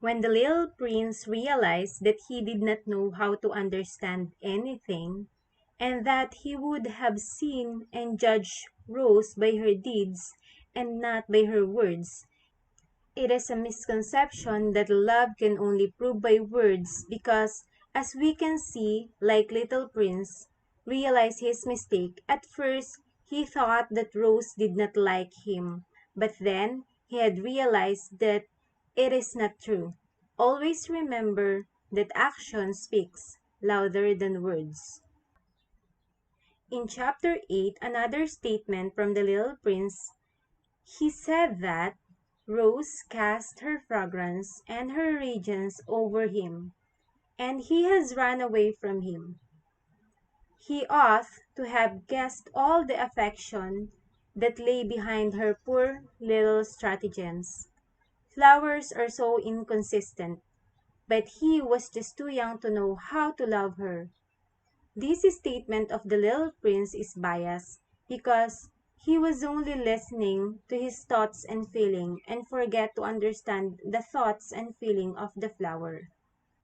When the little prince realized that he did not know how to understand anything, and that he would have seen and judged Rose by her deeds and not by her words, it is a misconception that love can only prove by words because, as we can see, like Little Prince, realized his mistake. At first, he thought that Rose did not like him, but then he had realized that it is not true. Always remember that action speaks louder than words. In chapter 8, another statement from the Little Prince, he said that Rose cast her fragrance and her radiance over him, and he has run away from him. He ought to have guessed all the affection that lay behind her poor little stratagems. Flowers are so inconsistent, but he was just too young to know how to love her. This statement of the little prince is biased because he was only listening to his thoughts and feeling and forget to understand the thoughts and feeling of the flower.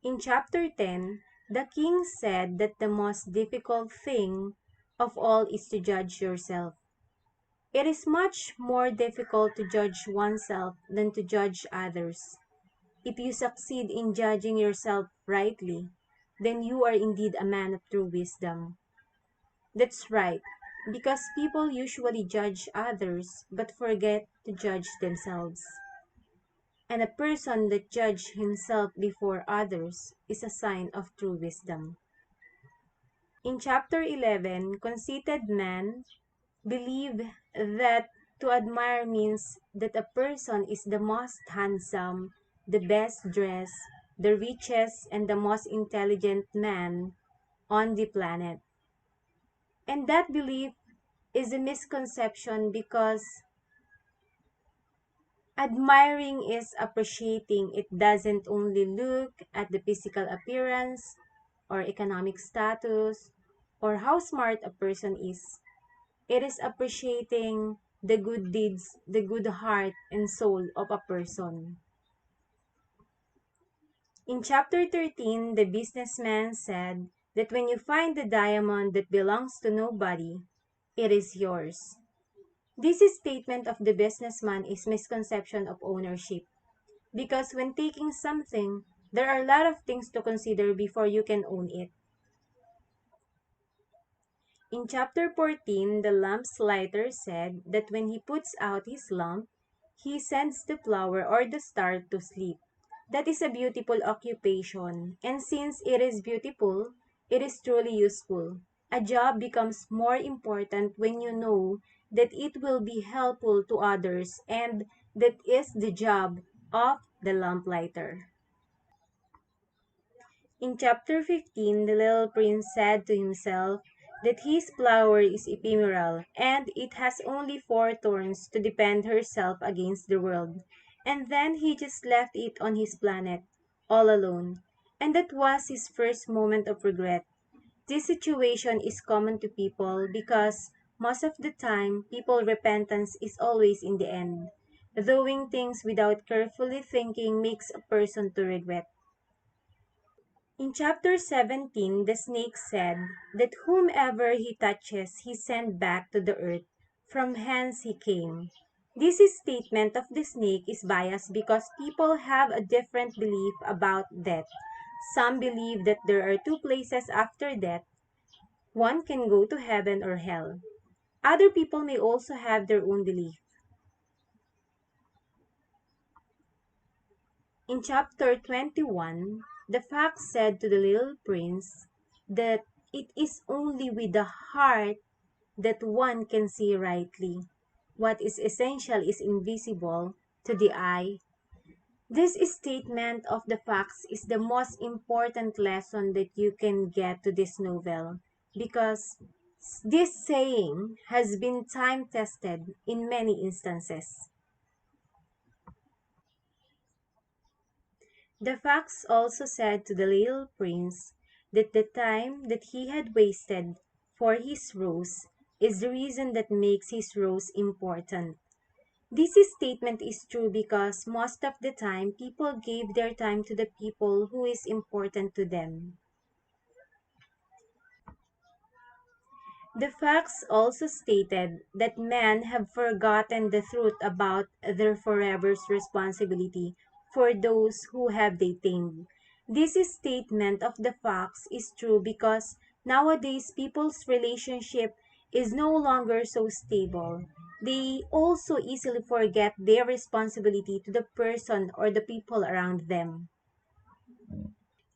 In chapter 10, the king said that the most difficult thing of all is to judge yourself. It is much more difficult to judge oneself than to judge others. If you succeed in judging yourself rightly, then you are indeed a man of true wisdom. That's right, because people usually judge others but forget to judge themselves. And a person that judges himself before others is a sign of true wisdom. In chapter 11, conceited men believe that to admire means that a person is the most handsome, the best dressed, the richest, and the most intelligent man on the planet. And that belief is a misconception because admiring is appreciating. It doesn't only look at the physical appearance or economic status or how smart a person is. It is appreciating the good deeds, the good heart and soul of a person. In chapter 13, the businessman said that when you find the diamond that belongs to nobody, it is yours. This statement of the businessman is misconception of ownership because when taking something, there are a lot of things to consider before you can own it. In chapter 14, the lamp's lighter said that when he puts out his lamp, he sends the flower or the star to sleep. That is a beautiful occupation, and since it is beautiful, it is truly useful. A job becomes more important when you know that it will be helpful to others, and that is the job of the lamplighter. In chapter 15, the little prince said to himself that his flower is ephemeral and it has only four thorns to defend herself against the world. And then he just left it on his planet, all alone. And that was his first moment of regret. This situation is common to people because most of the time, people repentance is always in the end. Doing things without carefully thinking makes a person to regret. In chapter 17, the snake said that whomever he touches, he sent back to the earth from whence he came. This statement of the snake is biased because people have a different belief about death. Some believe that there are two places after death. One can go to heaven or hell. Other people may also have their own belief. In chapter 21, the fox said to the little prince that it is only with the heart that one can see rightly. What is essential is invisible to the eye. This statement of the fox is the most important lesson that you can get to this novel because this saying has been time tested in many instances. The fox also said to the little prince that the time that he had wasted for his rose is the reason that makes his rose important. This statement is true because most of the time people gave their time to the people who is important to them. The facts also stated that men have forgotten the truth about their forever's responsibility for those who have they tamed. This statement of the facts is true because nowadays people's relationship is no longer so stable. They also easily forget their responsibility to the person or the people around them.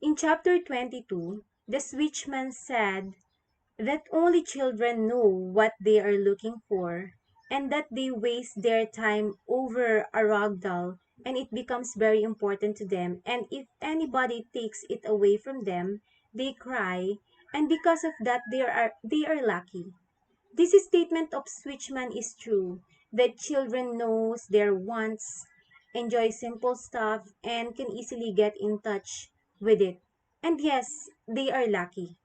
In chapter 22, the switchman said that only children know what they are looking for, and that they waste their time over a rag doll, and it becomes very important to them. And if anybody takes it away from them, they cry, and because of that, they are lucky. This statement of Switchman is true, that children knows their wants, enjoy simple stuff, and can easily get in touch with it. And yes, they are lucky.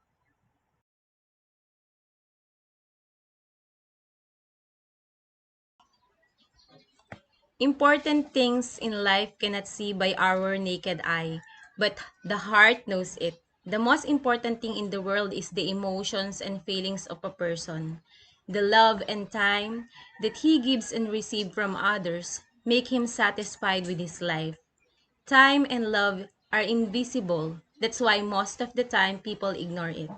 Important things in life cannot see by our naked eye, but the heart knows it. The most important thing in the world is the emotions and feelings of a person. The love and time that he gives and receives from others make him satisfied with his life. Time and love are invisible. That's why most of the time people ignore it.